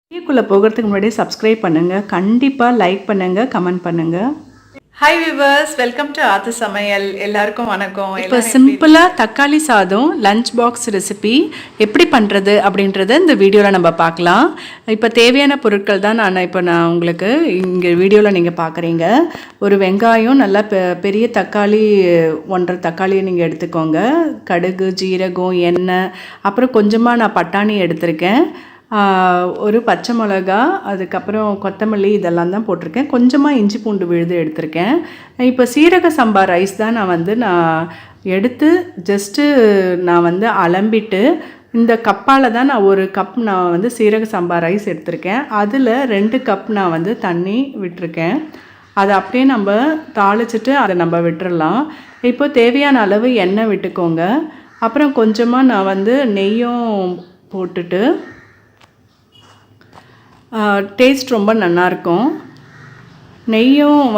வீடியோக்குள்ளே போகிறதுக்கு முன்னாடி சப்ஸ்கிரைப் பண்ணுங்கள், கண்டிப்பாக லைக் பண்ணுங்கள், கமெண்ட் பண்ணுங்கள். ஹாய் வியூவர்ஸ், வெல்கம் டு ஆத்து சமையல். எல்லாருக்கும் வணக்கம். இப்போ சிம்பிளாக தக்காளி சாதம் லஞ்ச் பாக்ஸ் ரெசிபி எப்படி பண்ணுறது அப்படின்றத இந்த வீடியோவில் நம்ம பார்க்கலாம். இப்போ தேவையான பொருட்கள் தான் நான் உங்களுக்கு இங்கே வீடியோவில் நீங்கள் பார்க்குறீங்க. ஒரு வெங்காயம், நல்லா பெரிய தக்காளி 1.5 தக்காளியை நீங்கள் எடுத்துக்கோங்க. கடுகு, ஜீரகம், எண்ணெய், அப்புறம் கொஞ்சமாக நான் பட்டாணி எடுத்திருக்கேன். ஒரு பச்சை மிளகா, அதுக்கப்புறம் கொத்தமல்லி, இதெல்லாம் தான் போட்டிருக்கேன். கொஞ்சமாக இஞ்சி பூண்டு விழுது எடுத்திருக்கேன். இப்போ சீரக சம்பா ரைஸ் தான் நான் எடுத்து ஜஸ்ட்டு அலம்பிட்டு இந்த கப்பால் தான் நான் 1 கப் சீரக சம்பா ரைஸ் எடுத்திருக்கேன். அதில் 2 கப் நான் தண்ணி விட்டுருக்கேன். அதை அப்படியே நம்ம தாளிச்சிட்டு அதை நம்ம விட்டுறலாம். இப்போ தேவையான அளவு எண்ணெய் விட்டுக்கோங்க. அப்புறம் கொஞ்சமாக நான் நெய்யும் போட்டுட்டு டேஸ்ட் ரொம்ப நல்லாயிருக்கும். நெய்யும்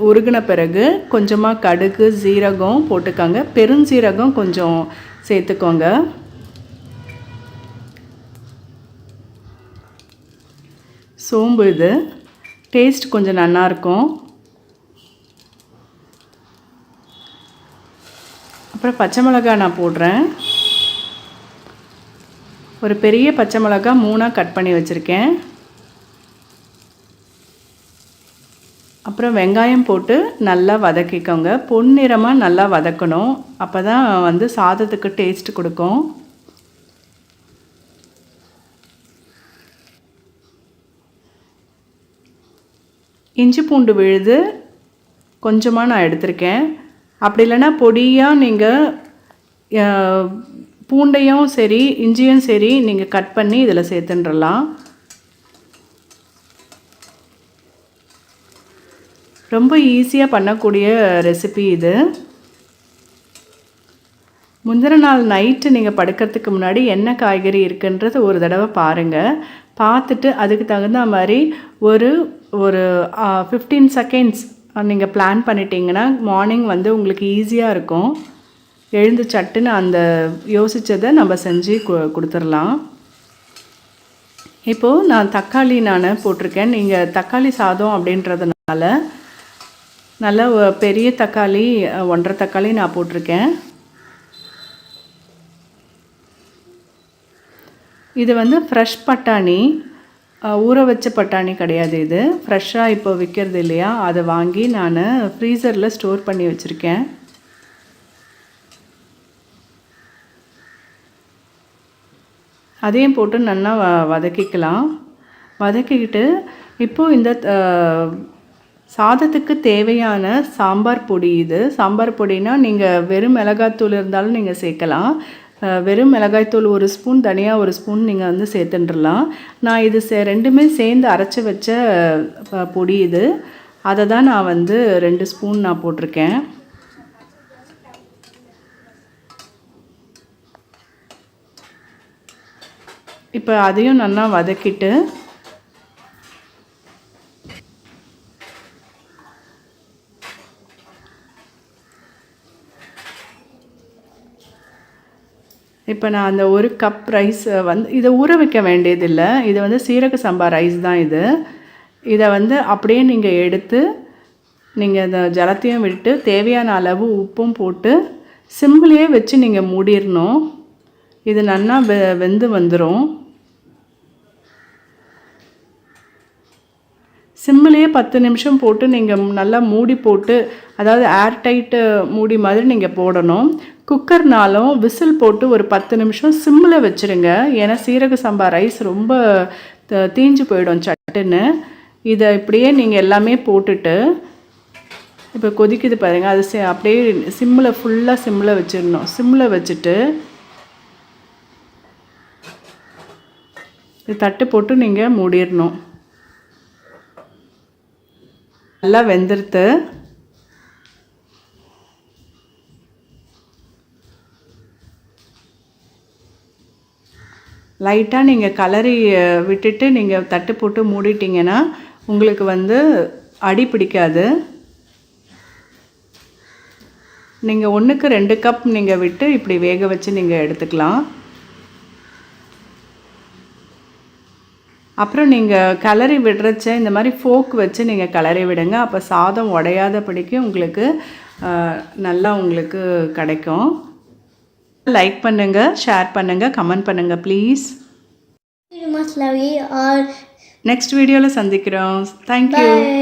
உருகின பிறகு கொஞ்சமாக கடுகு, ஜீரகம் போட்டுக்கோங்க. பெருஞ்சீரகம் கொஞ்சம் சேர்த்துக்கோங்க. சோம்பு, இது டேஸ்ட் கொஞ்சம் நல்லாயிருக்கும். அப்புறம் பச்சை மிளகாய் நான் போடுறேன். ஒரு பெரிய பச்சை மிளகாய் 3ஆக கட் பண்ணி வச்சுருக்கேன். அப்புறம் வெங்காயம் போட்டு நல்லா வதக்கிக்கோங்க. பொன்னிறமாக நல்லா வதக்கணும். அப்போ தான் சாதத்துக்கு டேஸ்ட் கொடுக்கும். இஞ்சி பூண்டு விழுது கொஞ்சமாக நான் எடுத்திருக்கேன். அப்படி இல்லைன்னா பொடியாக நீங்கள் பூண்டையும் சரி இஞ்சியும் சரி நீங்கள் கட் பண்ணி இதில் சேர்த்துன்றலாம். ரொம்ப ஈஸியாக பண்ணக்கூடிய ரெசிபி இது. முந்தின நாள் நைட்டு நீங்கள் படுக்கிறதுக்கு முன்னாடி என்ன காய்கறி இருக்குன்றது ஒரு தடவை பாருங்கள். பார்த்துட்டு அதுக்கு தகுந்த மாதிரி ஒரு 15 செகண்ட்ஸ் நீங்கள் பிளான் பண்ணிட்டீங்கன்னா மார்னிங் உங்களுக்கு ஈஸியாக இருக்கும். எழுந்து சட்டுன்னு அந்த யோசித்ததை நம்ம செஞ்சு கொடுத்துடலாம். இப்போது நான் தக்காளி போட்டிருக்கேன். நீங்கள் தக்காளி சாதம் அப்படின்றதுனால நல்லா பெரிய தக்காளி 1.5 தக்காளி நான் போட்டிருக்கேன். இது ஃப்ரெஷ் பட்டாணி, ஊற வச்ச பட்டாணி கிடையாது. இது ஃப்ரெஷ்ஷாக இப்போ விற்கிறது இல்லையா, அதை வாங்கி நான் ஃப்ரீசரில் ஸ்டோர் பண்ணி வச்சுருக்கேன். அதையும் போட்டு நல்லா வதக்கிக்கலாம். வதக்கிக்கிட்டு இப்போது இந்த சாதத்துக்கு தேவையான சாம்பார் பொடி, இது சாம்பார் பொடினா நீங்கள் வெறும் மிளகாய்த்தூள் இருந்தாலும் நீங்கள் சேர்க்கலாம். வெறும் மிளகாய்த்தூள் 1 ஸ்பூன், தனியாக 1 ஸ்பூன் நீங்கள் சேர்த்துட்டுலாம். நான் இது ரெண்டுமே சேர்ந்து அரைச்சி வச்ச பொடி இது. அதை தான் நான் 2 ஸ்பூன் நான் போட்டிருக்கேன். இப்போ அதையும் நல்லா வதக்கிட்டு இப்போ நான் அந்த 1 கப் ரைஸ் இதை ஊற வைக்க வேண்டியதில்லை. இது சீரக சம்பா ரைஸ் தான் இது. இதை அப்படியே நீங்கள் எடுத்து நீங்கள் இந்த ஜலத்தையும் விட்டு தேவையான அளவு உப்பும் போட்டு சிம்லேயே வச்சு நீங்கள் மூடிடணும். இது நல்லா வெந்து வந்துடும். சிம்மிலேயே 10 நிமிஷம் போட்டு நீங்கள் நல்லா மூடி போட்டு, அதாவது ஏர்டைட்டு மூடி மாதிரி நீங்கள் போடணும். குக்கர்னாலும் விசில் போட்டு ஒரு 10 நிமிஷம் சிம்மில் வச்சுருங்க. ஏன்னா சீரக சம்பா ரைஸ் ரொம்ப தீஞ்சு போயிடும் சட்டுன்னு. இதை இப்படியே நீங்கள் எல்லாமே போட்டுட்டு இப்போ கொதிக்குது பாருங்கள், அது அப்படியே சிம்மில் ஃபுல்லாக சிம்மில் வச்சிடணும். சிம்மில் வச்சுட்டு இது தட்டு போட்டு நீங்கள் மூடிடணும். நல்லா வெந்துடுத்து. லைட்டாக நீங்கள் கலரி விட்டுட்டு நீங்கள் தட்டு போட்டு மூடிட்டிங்கன்னா உங்களுக்கு அடி பிடிக்காது. நீங்கள் 1க்கு 2 கப் நீங்கள் விட்டு இப்படி வேக வச்சு நீங்கள் எடுத்துக்கலாம். அப்புறம் நீங்கள் கிளறி விடுறச்ச இந்த மாதிரி ஃபோக் வச்சு நீங்கள் கிளறி விடுங்க. அப்போ சாதம் உடையாதபடிக்கு உங்களுக்கு நல்லா உங்களுக்கு கிடைக்கும். லைக் பண்ணுங்கள், ஷேர் பண்ணுங்கள், கமெண்ட் பண்ணுங்கள் please. You must love you all. Next வீடியோவில் சந்திக்கிறோம். தேங்க்யூ. Bye.